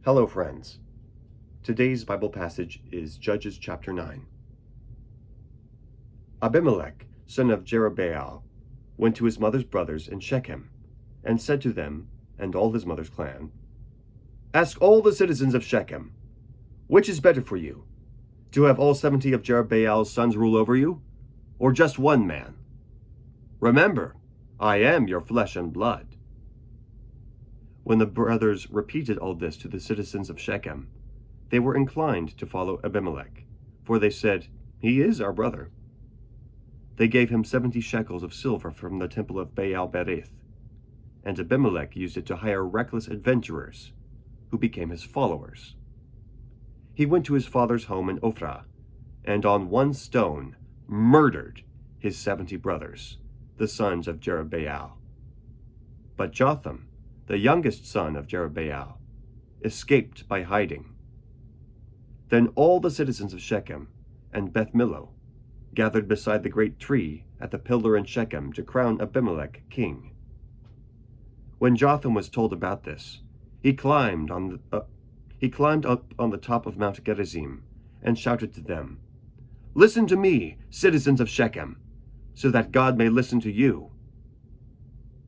Hello, friends. Today's Bible passage is Judges chapter 9. Abimelech, son of Jerubbaal, went to his mother's brothers in Shechem, and said to them, and all his mother's clan, "Ask all the citizens of Shechem, which is better for you, to have all 70 of Jerubbaal's sons rule over you, or just one man? Remember, I am your flesh and blood." When the brothers repeated all this to the citizens of Shechem, they were inclined to follow Abimelech, for they said, "He is our brother." They gave him 70 shekels of silver from the temple of Baal-berith, and Abimelech used it to hire reckless adventurers, who became his followers. He went to his father's home in Ophrah, and on one stone murdered his 70 brothers, the sons of Jerubbaal. But Jotham, the youngest son of Jerubbaal, escaped by hiding. Then all the citizens of Shechem and Beth Millo gathered beside the great tree at the pillar in Shechem to crown Abimelech king. When Jotham was told about this, he climbed up on the top of Mount Gerizim and shouted to them, "Listen to me, citizens of Shechem, so that God may listen to you."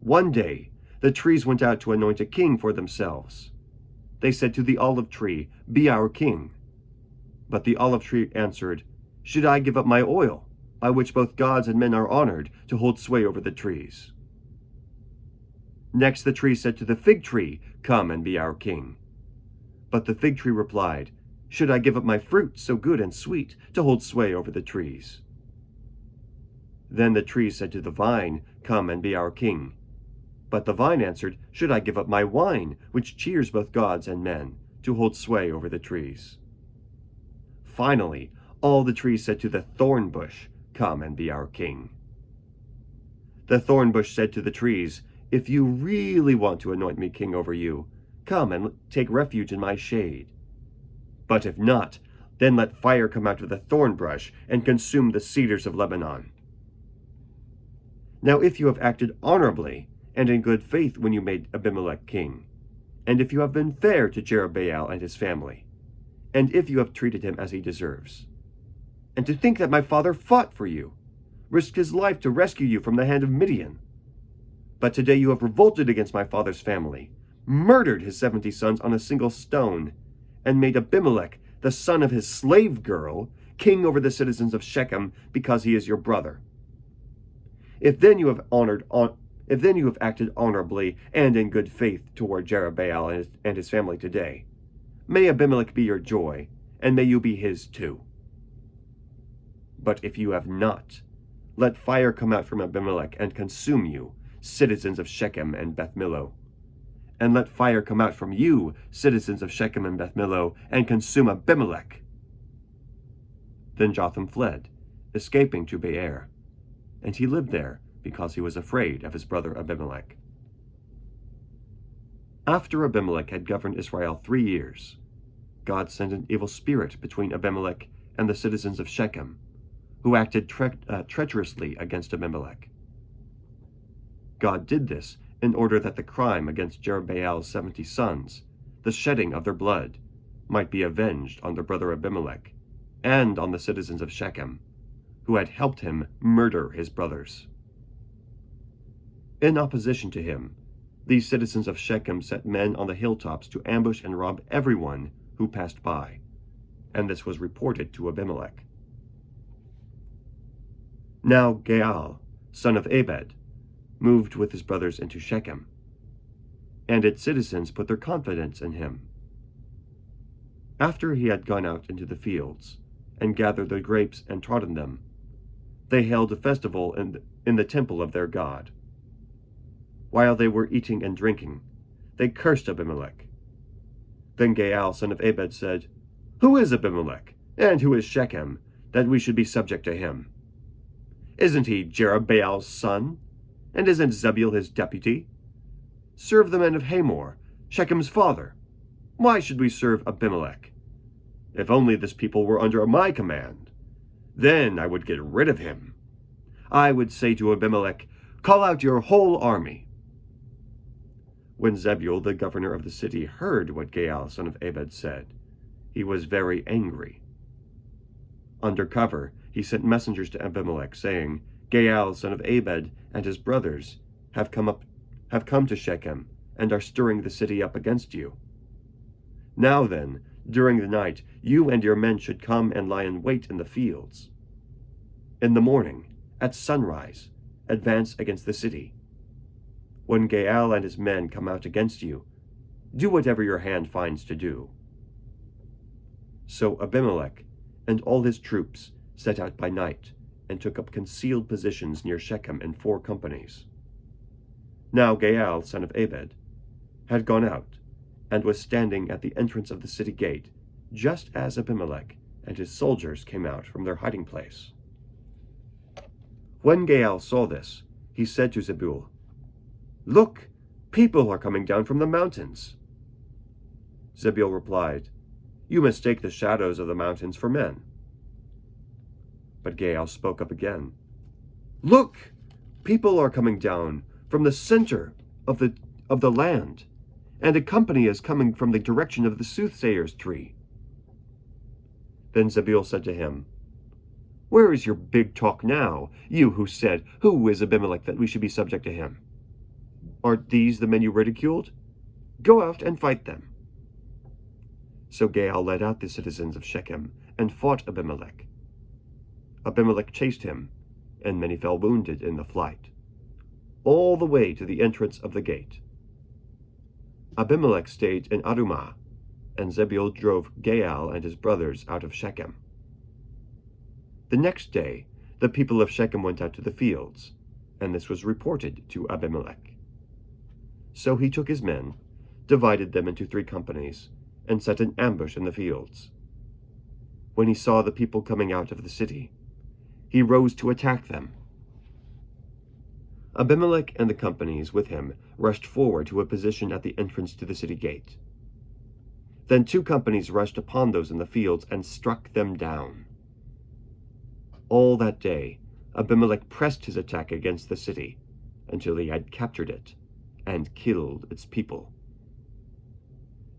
One day the trees went out to anoint a king for themselves. They said to the olive tree, "Be our king." But the olive tree answered, "Should I give up my oil, by which both gods and men are honored, to hold sway over the trees?" Next the tree said to the fig tree, "Come and be our king." But the fig tree replied, "Should I give up my fruit, so good and sweet, to hold sway over the trees?" Then the tree said to the vine, "Come and be our king." But the vine answered, "Should I give up my wine, which cheers both gods and men, to hold sway over the trees?" Finally, all the trees said to the thorn bush, "Come and be our king." The thorn bush said to the trees, "If you really want to anoint me king over you, come and take refuge in my shade. But if not, then let fire come out of the thorn bush and consume the cedars of Lebanon." Now if you have acted honorably and in good faith when you made Abimelech king, and if you have been fair to Jerubbaal and his family, and if you have treated him as he deserves, and to think that my father fought for you, risked his life to rescue you from the hand of Midian. But today you have revolted against my father's family, murdered his 70 sons on a single stone, and made Abimelech, the son of his slave girl, king over the citizens of Shechem, because he is your brother. If then you have acted honorably and in good faith toward Jerubbaal and his family today, may Abimelech be your joy, and may you be his too. But if you have not, let fire come out from Abimelech and consume you, citizens of Shechem and Beth Millo. And let fire come out from you, citizens of Shechem and Beth Millo, and consume Abimelech." Then Jotham fled, escaping to Beer, and he lived there because he was afraid of his brother Abimelech. After Abimelech had governed Israel 3 years, God sent an evil spirit between Abimelech and the citizens of Shechem, who acted treacherously against Abimelech. God did this in order that the crime against Jerubbaal's 70 sons, the shedding of their blood, might be avenged on their brother Abimelech and on the citizens of Shechem, who had helped him murder his brothers. In opposition to him, these citizens of Shechem set men on the hilltops to ambush and rob everyone who passed by, and this was reported to Abimelech. Now Gaal, son of Abed, moved with his brothers into Shechem, and its citizens put their confidence in him. After he had gone out into the fields and gathered the grapes and trodden them, they held a festival in the temple of their god. While they were eating and drinking, they cursed Abimelech. Then Gaal, son of Abed, said, "Who is Abimelech, and who is Shechem, that we should be subject to him? Isn't he Jerubbaal's son? And isn't Zebul his deputy? Serve the men of Hamor, Shechem's father. Why should we serve Abimelech? If only this people were under my command. Then I would get rid of him. I would say to Abimelech, 'Call out your whole army.'" When Zebul, the governor of the city, heard what Gaal son of Ebed said, he was very angry. Under cover, he sent messengers to Abimelech, saying, Gaal son of Ebed and his brothers have come to Shechem, and are stirring the city up against you. Now then, during the night, you and your men should come and lie in wait in the fields. In the morning, at sunrise, advance against the city. When Gaal and his men come out against you, do whatever your hand finds to do. So Abimelech and all his troops set out by night and took up concealed positions near Shechem in 4 companies. Now Gaal, son of Ebed, had gone out and was standing at the entrance of the city gate, just as Abimelech and his soldiers came out from their hiding place. When Gaal saw this, he said to Zebul, Look, people are coming down from the mountains. Zebul replied, You mistake the shadows of the mountains for men. But Gaal spoke up again, Look, people are coming down from the center of the land, and a company is coming from the direction of the soothsayer's tree. Then Zebul said to him, Where is your big talk now, you who said, Who is Abimelech that we should be subject to him? Aren't these the men you ridiculed? Go out and fight them. So Gaal led out the citizens of Shechem and fought Abimelech. Abimelech chased him, and many fell wounded in the flight, all the way to the entrance of the gate. Abimelech stayed in Adumah, and Zebul drove Gaal and his brothers out of Shechem. The next day, the people of Shechem went out to the fields, and this was reported to Abimelech. So he took his men, divided them into 3 companies, and set an ambush in the fields. When he saw the people coming out of the city, he rose to attack them. Abimelech and the companies with him rushed forward to a position at the entrance to the city gate. Then 2 companies rushed upon those in the fields and struck them down. All that day, Abimelech pressed his attack against the city until he had captured it and killed its people.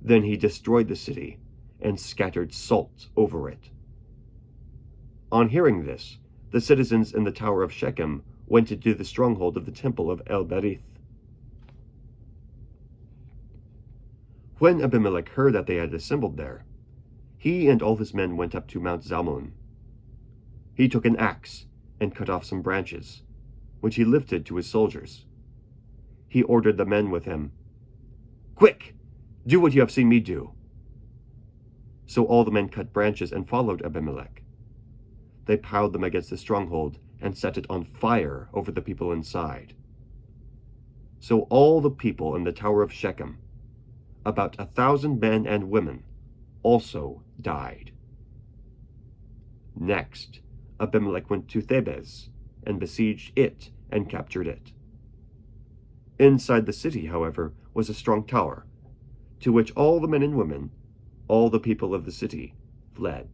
Then he destroyed the city and scattered salt over it. On hearing this, the citizens in the tower of Shechem went into the stronghold of the temple of El-Berith. When Abimelech heard that they had assembled there, he and all his men went up to Mount Zalmon. He took an axe and cut off some branches, which he lifted to his soldiers. He ordered the men with him, Quick! Do what you have seen me do. So all the men cut branches and followed Abimelech. They piled them against the stronghold and set it on fire over the people inside. So all the people in the tower of Shechem, about 1,000 men and women, also died. Next, Abimelech went to Thebez and besieged it and captured it. Inside the city, however, was a strong tower, to which all the men and women, all the people of the city, fled.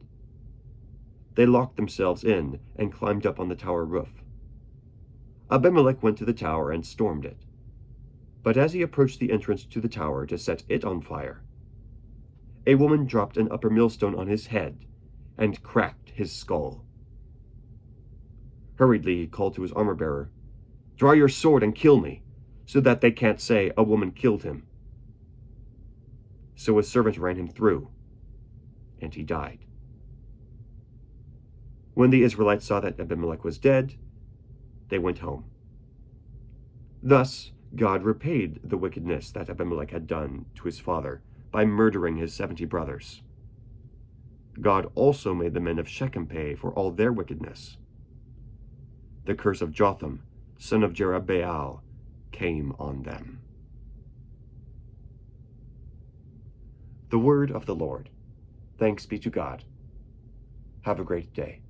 They locked themselves in and climbed up on the tower roof. Abimelech went to the tower and stormed it. But as he approached the entrance to the tower to set it on fire, a woman dropped an upper millstone on his head and cracked his skull. Hurriedly he called to his armor-bearer, Draw your sword and kill me, so that they can't say a woman killed him. So his servant ran him through, and he died. When the Israelites saw that Abimelech was dead, they went home. Thus God repaid the wickedness that Abimelech had done to his father by murdering his 70 brothers. God also made the men of Shechem pay for all their wickedness. The curse of Jotham, son of Jerubbaal, came on them. The word of the Lord. Thanks be to God. Have a great day.